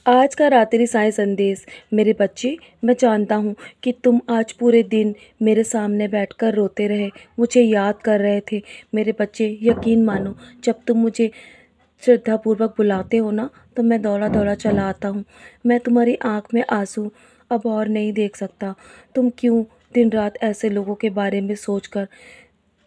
आज का रात्रि साईं संदेश। मेरे बच्चे, मैं जानता हूँ कि तुम आज पूरे दिन मेरे सामने बैठकर रोते रहे, मुझे याद कर रहे थे। मेरे बच्चे, यकीन मानो, जब तुम मुझे श्रद्धापूर्वक बुलाते हो ना, तो मैं दौड़ा दौड़ा चला आता हूँ। मैं तुम्हारी आँख में आंसू अब और नहीं देख सकता। तुम क्यों दिन रात ऐसे लोगों के बारे में सोचकर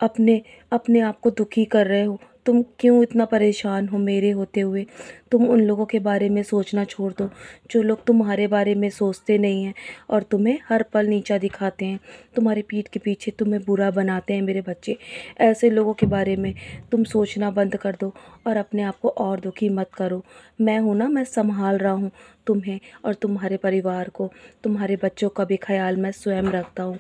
अपने अपने आप को दुखी कर रहे हो? तुम क्यों इतना परेशान हो मेरे होते हुए? तुम उन लोगों के बारे में सोचना छोड़ दो जो लोग तुम्हारे बारे में सोचते नहीं हैं और तुम्हें हर पल नीचा दिखाते हैं, तुम्हारी पीठ के पीछे तुम्हें बुरा बनाते हैं। मेरे बच्चे, ऐसे लोगों के बारे में तुम सोचना बंद कर दो और अपने आप को और दुखी मत करो। मैं हूँ ना, मैं संभाल रहा हूँ तुम्हें और तुम्हारे परिवार को। तुम्हारे बच्चों का भी ख्याल मैं स्वयं रखता हूँ।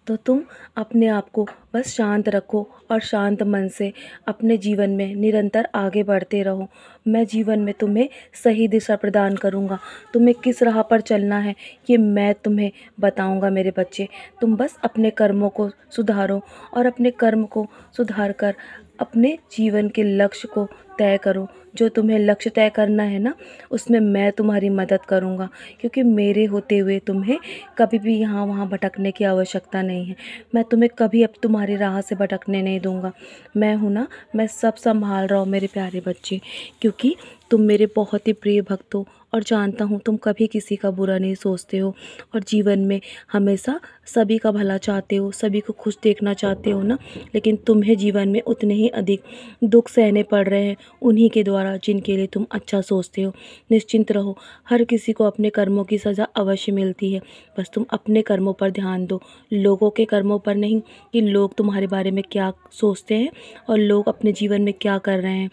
तो तुम अपने आप को बस शांत रखो और शांत मन से अपने जीवन में निरंतर आगे बढ़ते रहो। मैं जीवन में तुम्हें सही दिशा प्रदान करूँगा। तुम्हें किस राह पर चलना है ये मैं तुम्हें बताऊँगा। मेरे बच्चे, तुम बस अपने कर्मों को सुधारो और अपने कर्म को सुधार कर अपने जीवन के लक्ष्य को तय करो। जो तुम्हें लक्ष्य तय करना है ना, उसमें मैं तुम्हारी मदद करूँगा, क्योंकि मेरे होते हुए तुम्हें कभी भी यहाँ वहाँ भटकने की आवश्यकता नहीं है। मैं तुम्हें कभी अब तुम्हारी राह से भटकने नहीं दूँगा। मैं हूँ ना, मैं सब संभाल रहा हूँ मेरे प्यारे बच्चे, क्योंकि तुम मेरे बहुत ही प्रिय भक्त हो और जानता हूँ तुम कभी किसी का बुरा नहीं सोचते हो और जीवन में हमेशा सभी का भला चाहते हो, सभी को खुश देखना चाहते हो ना। लेकिन तुम्हें जीवन में उतने ही अधिक दुख सहने पड़ रहे हैं उन्हीं के द्वारा जिनके लिए तुम अच्छा सोचते हो। निश्चिंत रहो, हर किसी को अपने कर्मों की सज़ा अवश्य मिलती है। बस तुम अपने कर्मों पर ध्यान दो, लोगों के कर्मों पर नहीं कि लोग तुम्हारे बारे में क्या सोचते हैं और लोग अपने जीवन में क्या कर रहे हैं।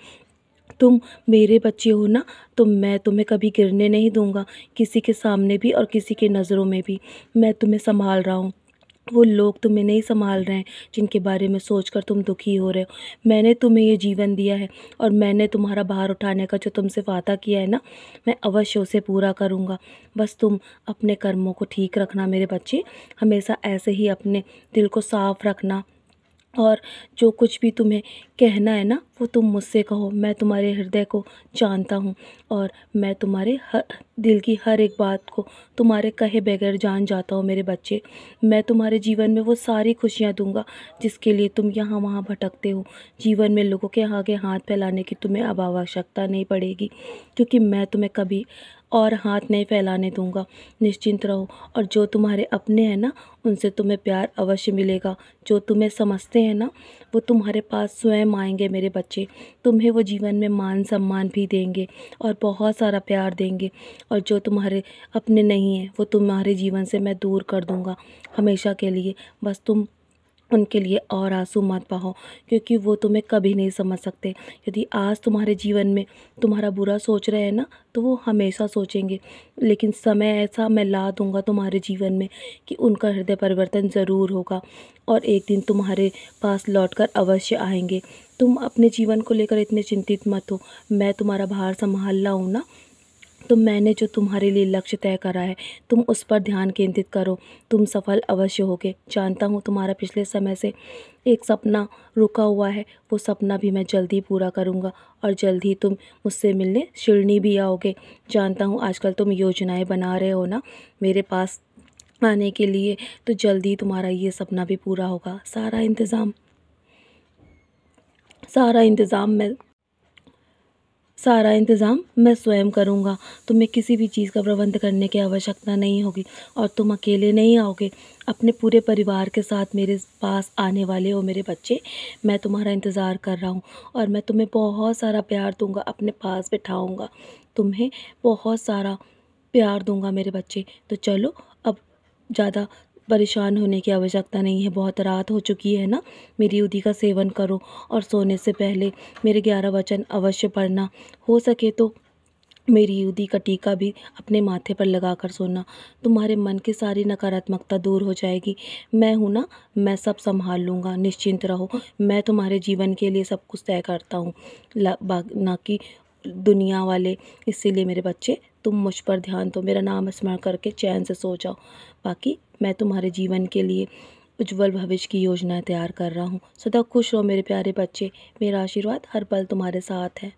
तुम मेरे बच्चे हो ना, तो मैं तुम्हें कभी गिरने नहीं दूंगा, किसी के सामने भी और किसी के नज़रों में भी। मैं तुम्हें संभाल रहा हूँ, वो लोग तुम्हें नहीं संभाल रहे हैं जिनके बारे में सोचकर तुम दुखी हो रहे हो। मैंने तुम्हें ये जीवन दिया है और मैंने तुम्हारा भार उठाने का जो तुमसे वादा किया है ना, मैं अवश्य उसे पूरा करूँगा। बस तुम अपने कर्मों को ठीक रखना मेरे बच्चे, हमेशा ऐसे ही अपने दिल को साफ रखना और जो कुछ भी तुम्हें कहना है ना, वो तुम मुझसे कहो। मैं तुम्हारे हृदय को जानता हूँ और मैं तुम्हारे दिल की हर एक बात को तुम्हारे कहे बगैर जान जाता हूँ। मेरे बच्चे, मैं तुम्हारे जीवन में वो सारी खुशियाँ दूंगा जिसके लिए तुम यहाँ वहाँ भटकते हो। जीवन में लोगों के आगे हाथ फैलाने की तुम्हें अब आवश्यकता नहीं पड़ेगी, क्योंकि मैं तुम्हें कभी और हाथ नहीं फैलाने दूंगा। निश्चिंत रहो और जो तुम्हारे अपने हैं ना, उनसे तुम्हें प्यार अवश्य मिलेगा। जो तुम्हें समझते हैं ना, वो तुम्हारे पास स्वयं आएंगे मेरे बच्चे। तुम्हें वो जीवन में मान सम्मान भी देंगे और बहुत सारा प्यार देंगे। और जो तुम्हारे अपने नहीं हैं, वो तुम्हारे जीवन से मैं दूर कर दूंगा हमेशा के लिए। बस तुम उनके लिए और आंसू मत बहाओ, क्योंकि वो तुम्हें कभी नहीं समझ सकते। यदि आज तुम्हारे जीवन में तुम्हारा बुरा सोच रहे हैं ना, तो वो हमेशा सोचेंगे। लेकिन समय ऐसा मैं ला दूंगा तुम्हारे जीवन में कि उनका हृदय परिवर्तन ज़रूर होगा और एक दिन तुम्हारे पास लौटकर अवश्य आएंगे। तुम अपने जीवन को लेकर इतने चिंतित मत हो, मैं तुम्हारा भार संभाल रहा हूँ ना। तो मैंने जो तुम्हारे लिए लक्ष्य तय करा है, तुम उस पर ध्यान केंद्रित करो, तुम सफल अवश्य होगे। जानता हूँ तुम्हारा पिछले समय से एक सपना रुका हुआ है, वो सपना भी मैं जल्दी पूरा करूँगा और जल्द ही तुम मुझसे मिलने शिरडी भी आओगे। जानता हूँ आजकल तुम योजनाएं बना रहे हो ना मेरे पास आने के लिए, तो जल्दी तुम्हारा ये सपना भी पूरा होगा। सारा इंतज़ाम मैं स्वयं करूँगा। तुम्हें किसी भी चीज़ का प्रबंध करने की आवश्यकता नहीं होगी और तुम अकेले नहीं आओगे, अपने पूरे परिवार के साथ मेरे पास आने वाले हो मेरे बच्चे। मैं तुम्हारा इंतज़ार कर रहा हूँ और मैं तुम्हें बहुत सारा प्यार दूँगा, अपने पास बिठाऊँगा, तुम्हें बहुत सारा प्यार दूँगा मेरे बच्चे। तो चलो, अब ज़्यादा परेशान होने की आवश्यकता नहीं है, बहुत रात हो चुकी है ना। मेरी उदी का सेवन करो और सोने से पहले मेरे 11 वचन अवश्य पढ़ना। हो सके तो मेरी युदी का टीका भी अपने माथे पर लगा कर सोना। तुम्हारे मन की सारी नकारात्मकता दूर हो जाएगी। मैं हूँ ना, मैं सब संभाल लूँगा, निश्चिंत रहो। मैं तुम्हारे जीवन के लिए सब कुछ तय करता हूँ, ना कि दुनिया वाले। इसीलिए मेरे बच्चे, तुम मुझ पर ध्यान दो, मेरा नाम स्मरण करके चैन से सो जाओ। बाकी मैं तुम्हारे जीवन के लिए उज्जवल भविष्य की योजनाएं तैयार कर रहा हूँ। सदा खुश रहो मेरे प्यारे बच्चे, मेरा आशीर्वाद हर पल तुम्हारे साथ है।